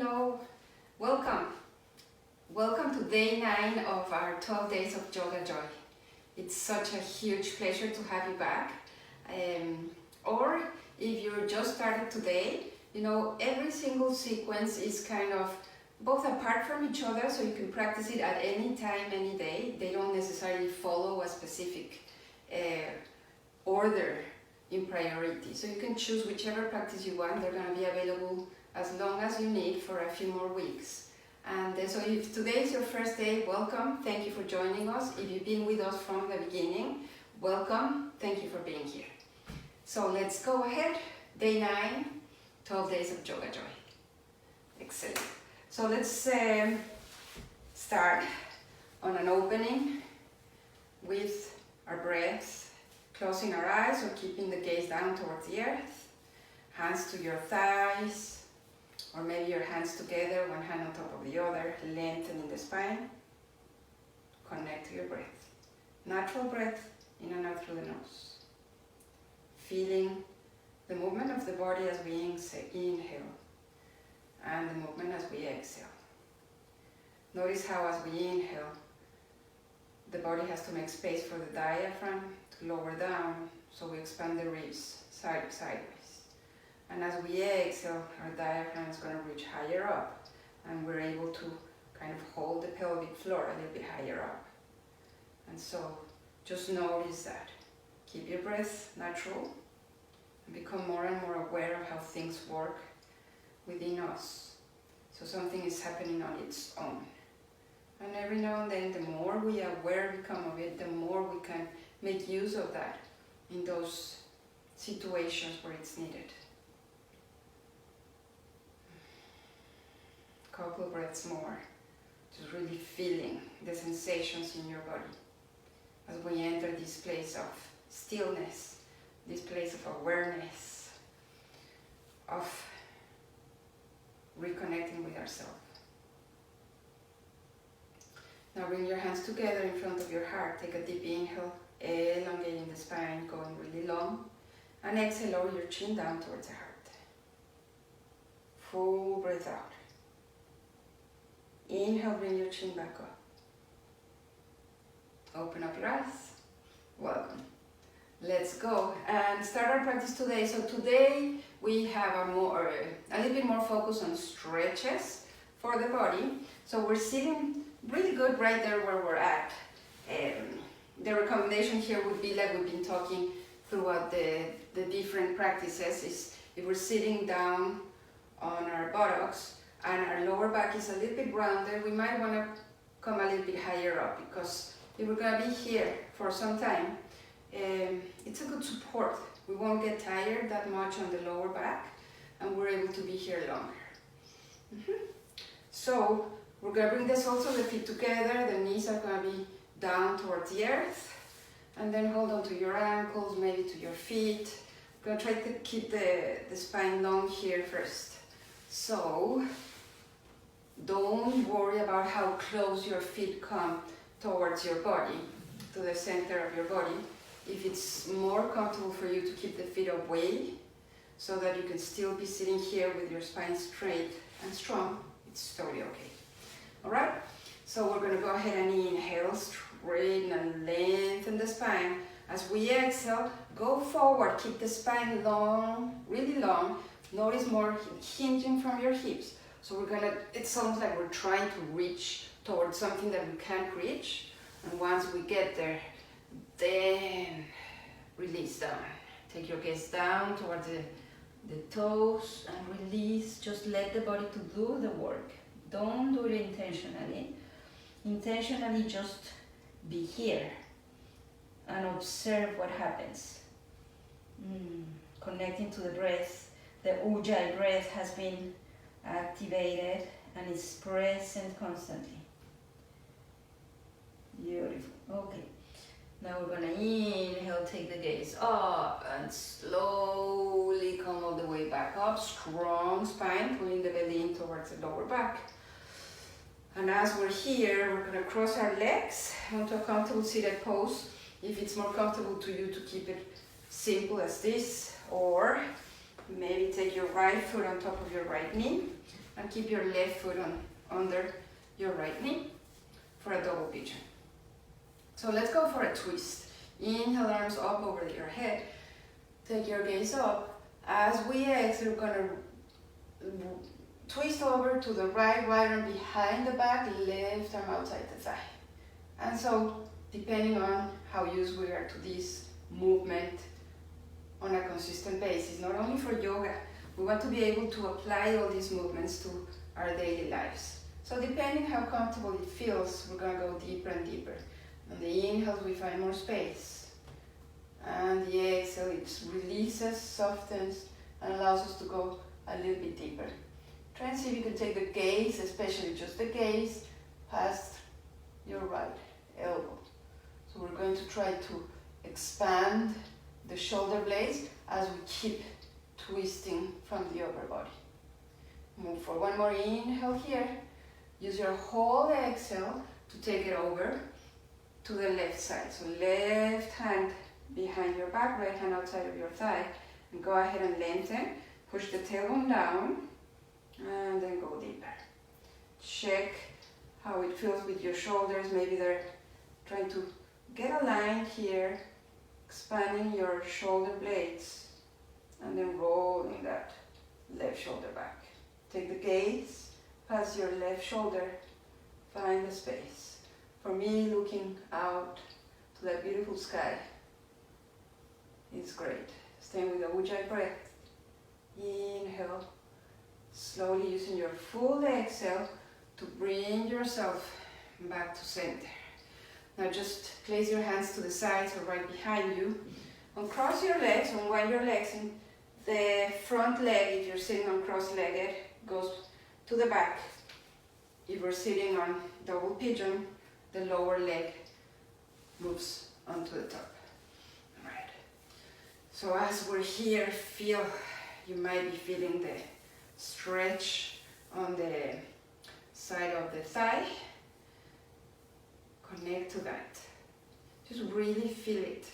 hello, welcome. Welcome to day 9 of our 12 days of Yoga Joy. It's such a huge pleasure to have you back. Or if you're just started today, you know, every single sequence is kind of both apart from each other, so you can practice it at any time, any day. They don't necessarily follow a specific order in priority. So you can choose whichever practice you want. They're going to be available as long as you need for a few more weeks. And so if today is your first day, welcome. Thank you for joining us. If you've been with us from the beginning, welcome. Thank you for being here. So let's go ahead. Day 9, 12 days of Yoga Joy. Excellent. So let's start on an opening with our breath, closing our eyes or keeping the gaze down towards the earth, hands to your thighs, or maybe your hands together, one hand on top of the other, lengthening the spine. Connect to your breath. Natural breath, in and out through the nose. Feeling the movement of the body as we inhale and the movement as we exhale. Notice how as we inhale, the body has to make space for the diaphragm to lower down, so we expand the ribs sideways. And as we exhale, our diaphragm is going to reach higher up, and we're able to kind of hold the pelvic floor a little bit higher up. And so just notice that. Keep your breath natural and become more and more aware of how things work within us. So something is happening on its own. And every now and then, the more we aware become of it, the more we can make use of that in those situations where it's needed. Couple of breaths more, just really feeling the sensations in your body as we enter this place of stillness, this place of awareness, of reconnecting with ourselves. Now bring your hands together in front of your heart. Take a deep inhale, elongating the spine, going really long, and exhale, lower your chin down towards the heart. Full breath out. Inhale, bring your chin back up. Open up your eyes. Welcome. Let's go and start our practice today. So today we have a little bit more focus on stretches for the body. So we're sitting really good right there where we're at. The recommendation here would be, like we've been talking throughout the different practices, is if we're sitting down on our buttocks and our lower back is a little bit rounded, we might want to come a little bit higher up, because if we're going to be here for some time, it's a good support. We won't get tired that much on the lower back, and we're able to be here longer. So we're going to bring this also, the feet together, the knees are going to be down towards the earth, and then hold on to your ankles, maybe to your feet. We're going to try to keep the spine long here first. So don't worry about how close your feet come towards your body, to the center of your body. If it's more comfortable for you to keep the feet away so that you can still be sitting here with your spine straight and strong, it's totally okay. All right, so we're going to go ahead and inhale, straighten and lengthen the spine. As we exhale, go forward, keep the spine long, really long. Notice more hinging from your hips. So it's almost like we're trying to reach towards something that we can't reach. And once we get there, then release down. Take your gaze down towards the toes and release. Just let the body to do the work. Don't do it intentionally. Intentionally just be here and observe what happens. Connecting to the breath. The Ujjayi breath has been activated and is present constantly. Beautiful. Okay. Now we're going to inhale, take the gaze up, and slowly come all the way back up. Strong spine, pulling the belly in towards the lower back. And as we're here, we're going to cross our legs onto a comfortable seated pose. If it's more comfortable to you to keep it simple as this, or maybe take your right foot on top of your right knee and keep your left foot under your right knee for a double pigeon. So let's go for a twist. Inhale, arms up over your head. Take your gaze up. As we exhale, we're gonna twist over to the right arm behind the back, left arm outside the thigh. And so, depending on how used we are to this movement on a consistent basis, not only for yoga, we want to be able to apply all these movements to our daily lives. So depending how comfortable it feels, we're gonna go deeper and deeper. On the inhale, we find more space. And the exhale, it releases, softens, and allows us to go a little bit deeper. Try and see if you can take the gaze, especially just the gaze, past your right elbow. So we're going to try to expand the shoulder blades as we keep twisting from the upper body. Move for one more inhale here. Use your whole exhale to take it over to the left side. So left hand behind your back, right hand outside of your thigh. And go ahead and lengthen. Push the tailbone down and then go deeper. Check how it feels with your shoulders. Maybe they're trying to get aligned here, expanding your shoulder blades and then rolling that left shoulder back. Take the gaze past your left shoulder, find the space. For me, looking out to that beautiful sky is great. Staying with the Ujjayi breath. Inhale, slowly using your full exhale to bring yourself back to center. Now just place your hands to the sides or right behind you. Uncross your legs, unwind your legs, and the front leg, if you're sitting on cross-legged, goes to the back. If we're sitting on double pigeon, the lower leg moves onto the top. All right. So as we're here, you might be feeling the stretch on the side of the thigh. Connect to that. Just really feel it.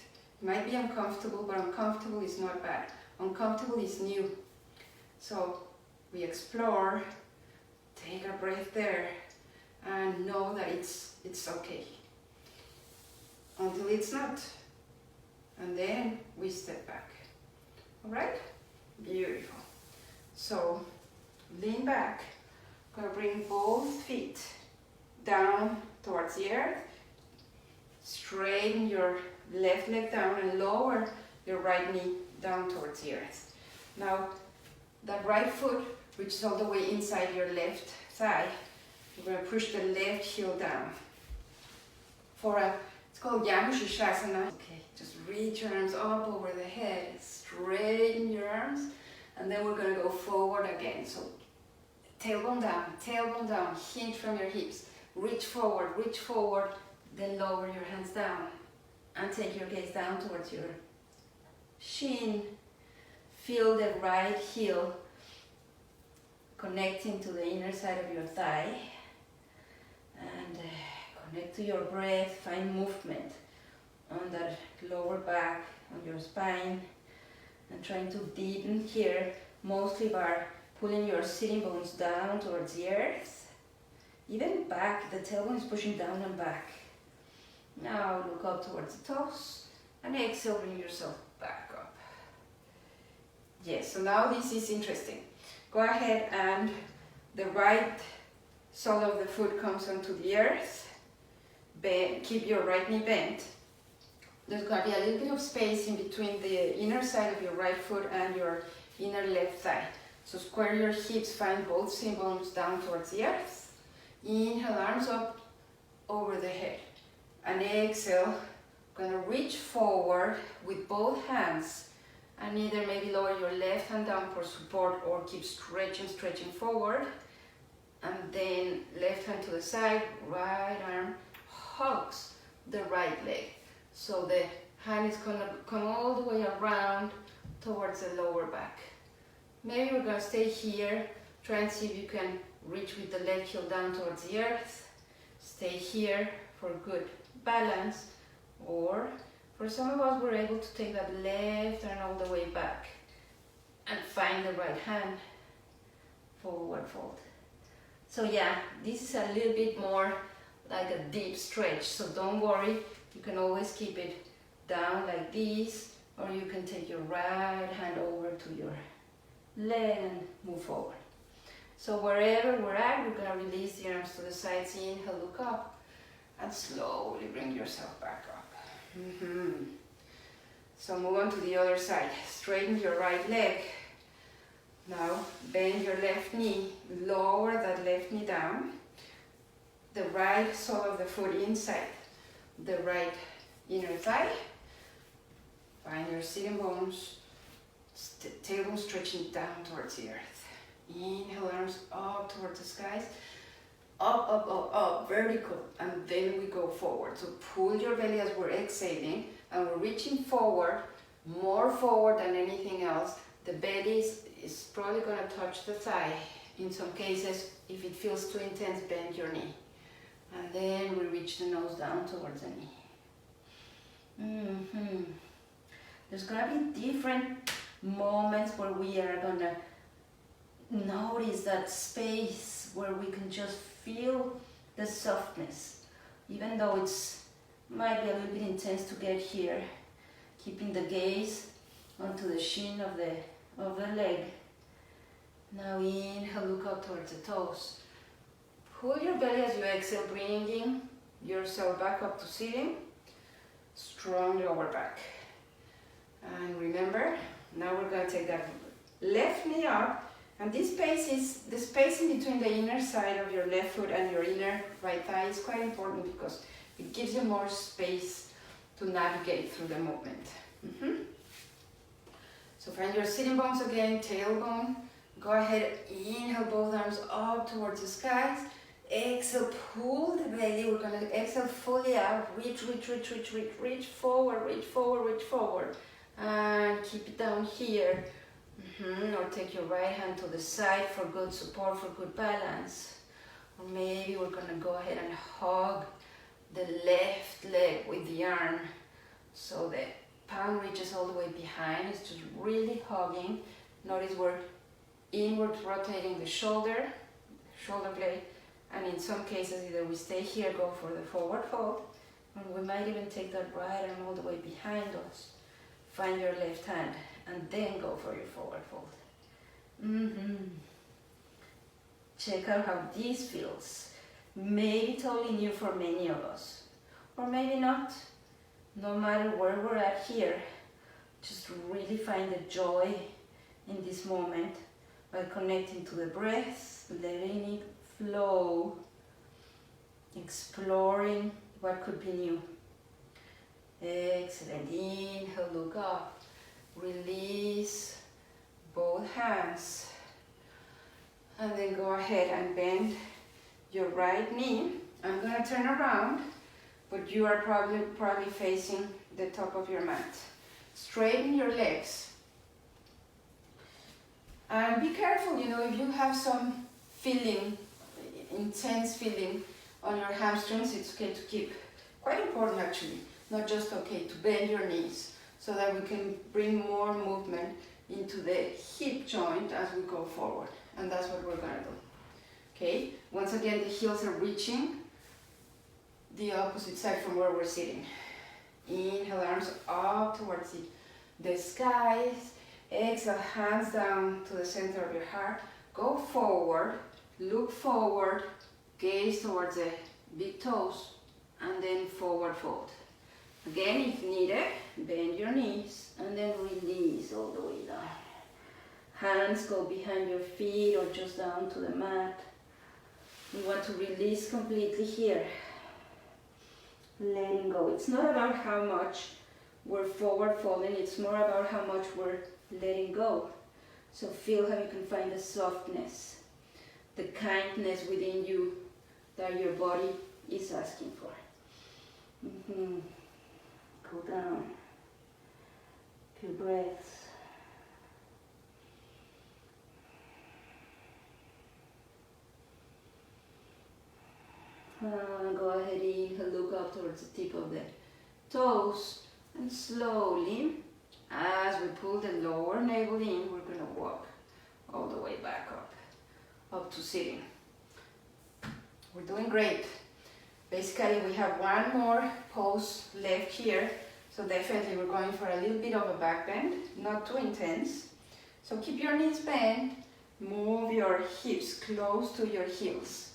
It might be uncomfortable, but uncomfortable is not bad. Uncomfortable is new. So we explore, take a breath there, and know that it's okay. Until it's not. And then we step back. All right? Beautiful. So lean back. Gonna bring both feet down towards the earth. Straighten your left leg down and lower your right knee down towards the earth. Now, that right foot reaches all the way inside your left thigh. You're going to push the left heel down. It's called Yamushishasana. Okay, just reach your arms up over the head, straighten your arms, and then we're going to go forward again. So tailbone down, hinge from your hips, reach forward, then lower your hands down and take your gaze down towards your shin. Feel the right heel connecting to the inner side of your thigh, and connect to your breath. Find movement on that lower back, on your spine, and trying to deepen here, mostly by pulling your sitting bones down towards the earth. Even back, the tailbone is pushing down and back. Now look up towards the toes and exhale, bring yourself back up. Yes, so now this is interesting. Go ahead and the right sole of the foot comes onto the earth. Bend, keep your right knee bent. There's going to be a little bit of space in between the inner side of your right foot and your inner left thigh. So square your hips, find both shin bones down towards the earth. Inhale, arms up over the head. And exhale, gonna reach forward with both hands and either maybe lower your left hand down for support or keep stretching forward. And then left hand to the side, right arm hugs the right leg. So the hand is gonna come all the way around towards the lower back. Maybe we're gonna stay here, try and see if you can reach with the leg heel down towards the earth. Stay here for good balance, or for some of us we're able to take that left arm all the way back and find the right hand, forward fold. So yeah, this is a little bit more like a deep stretch, so don't worry, you can always keep it down like this, or you can take your right hand over to your leg and move forward. So wherever we're at, we're gonna release the arms to the sides, inhale, look up, and slowly bring yourself back up. So move on to the other side, straighten your right leg. Now bend your left knee, lower that left knee down, the right sole of the foot inside the right inner thigh. Find your sitting bones, tailbone stretching down towards the earth. Inhale, arms up towards the skies, up, up, up, up, vertical, and then we go forward. So pull your belly as we're exhaling, and we're reaching forward, more forward than anything else. The belly is probably going to touch the thigh. In some cases, if it feels too intense, bend your knee. And then we reach the nose down towards the knee. There's going to be different moments where we are going to notice that space where we can just feel the softness. Even though it's might be a little bit intense to get here, keeping the gaze onto the shin of the leg. Now inhale, look up towards the toes. Pull your belly as you exhale, bringing yourself back up to sitting. Strong lower back. And remember, now we're going to take that left knee up, and this space is the space in between the inner side of your left foot and your inner right thigh is quite important because it gives you more space to navigate through the movement. So find your sitting bones again, tailbone. Go ahead, inhale both arms up towards the skies. Exhale, pull the belly. We're going to exhale fully out. Reach, reach, reach, reach, reach, reach forward, reach forward, reach forward. And keep it down here. Or take your right hand to the side for good support, for good balance. Or maybe we're going to go ahead and hug the left leg with the arm. So the palm reaches all the way behind. It's just really hugging. Notice we're inward rotating the shoulder blade. And in some cases, either we stay here, go for the forward fold, and we might even take that right arm all the way behind us. Find your left hand, and then go for your forward fold. Check out how this feels. Maybe totally new for many of us, or maybe not. No matter where we're at here, just really find the joy in this moment by connecting to the breath, letting it flow, exploring what could be new. Excellent. Inhale, look up. Release both hands. And then go ahead and bend your right knee. I'm going to turn around, but you are probably facing the top of your mat. Straighten your legs. And be careful, if you have some feeling, intense feeling on your hamstrings, it's okay to keep, quite important actually, not just okay, to bend your knees so that we can bring more movement into the hip joint as we go forward. And that's what we're going to do. Okay, once again, the heels are reaching the opposite side from where we're sitting. Inhale, arms up towards the skies. Exhale, hands down to the center of your heart. Go forward, look forward, gaze towards the big toes, and then forward fold. Again, if needed, bend your knees, and then release all the way down. Hands go behind your feet or just down to the mat. We want to release completely here. Letting go. It's not about how much we're forward folding, it's more about how much we're letting go. So feel how you can find the softness, the kindness within you that your body is asking for. Cool down. Few breaths. Go ahead, inhale, look up towards the tip of the toes, and slowly, as we pull the lower navel in, we're going to walk all the way back up to sitting. We're doing great. Basically, we have one more pose left here. So definitely we're going for a little bit of a back bend, not too intense. So keep your knees bent, move your hips close to your heels.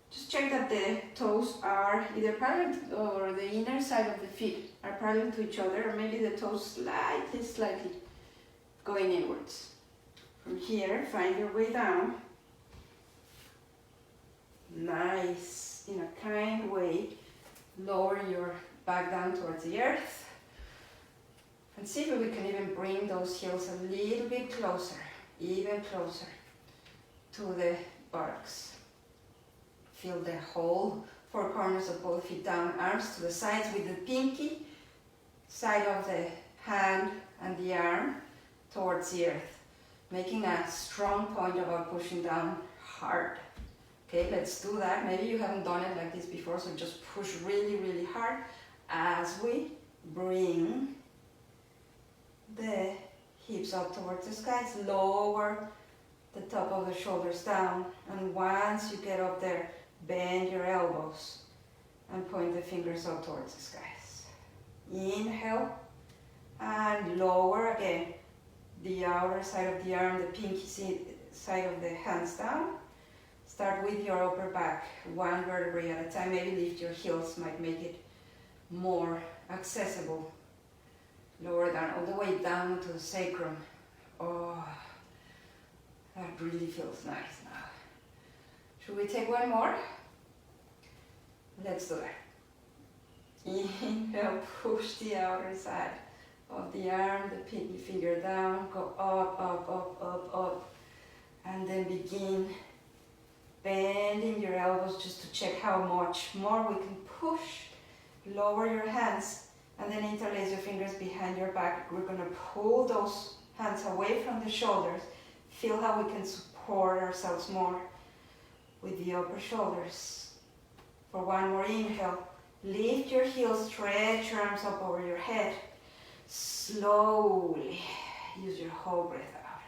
Just check that the toes are either parallel or the inner side of the feet are parallel to each other, or maybe the toes slightly going inwards. From here, find your way down. Nice, in a kind way, lower your back down towards the earth. And see if we can even bring those heels a little bit closer, even closer to the buttocks. Feel the whole four corners of both feet down, arms to the sides with the pinky side of the hand and the arm towards the earth, making a strong point about pushing down hard. Okay, let's do that. Maybe you haven't done it like this before, so just push really, really hard as we bring the hips up towards the skies. Lower the top of the shoulders down, and once you get up there, bend your elbows and point the fingers up towards the skies. Inhale and lower again the outer side of the arm, the pinky side of the hands down. Start with your upper back, one vertebrae at a time. Maybe lift your heels, might make it more accessible. Lower down, all the way down to the sacrum. Oh, that really feels nice now. Should we take one more? Let's do that. Inhale, push the outer side of the arm, the pinky finger down, go up, up, up, up, up, and then begin bending your elbows just to check how much more we can push. Lower your hands and then interlace your fingers behind your back. We're going to pull those hands away from the shoulders. Feel how we can support ourselves more with the upper shoulders. For one more inhale, lift your heels, stretch your arms up over your head. Slowly use your whole breath out.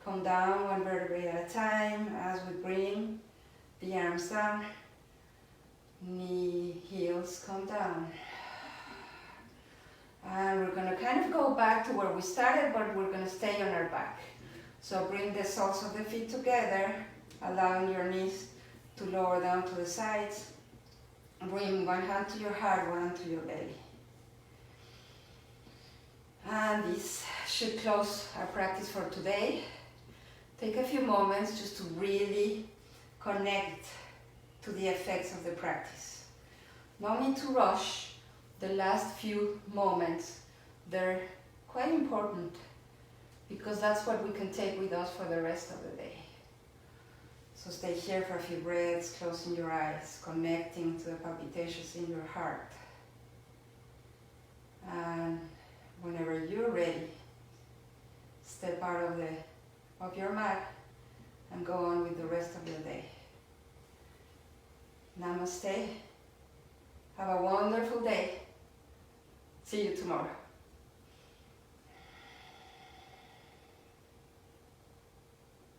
Come down one vertebrae at a time as we bring the arms down. Knee, heels come down. And we're going to kind of go back to where we started, but we're going to stay on our back. So bring the soles of the feet together, allowing your knees to lower down to the sides. Bring one hand to your heart, one to your belly. And this should close our practice for today. Take a few moments just to really connect to the effects of the practice. No need to rush the last few moments. They're quite important because that's what we can take with us for the rest of the day. So stay here for a few breaths, closing your eyes, connecting to the palpitations in your heart. And whenever you're ready, step out of your mat and go on with the rest of your day. Namaste. Have a wonderful day. See you tomorrow.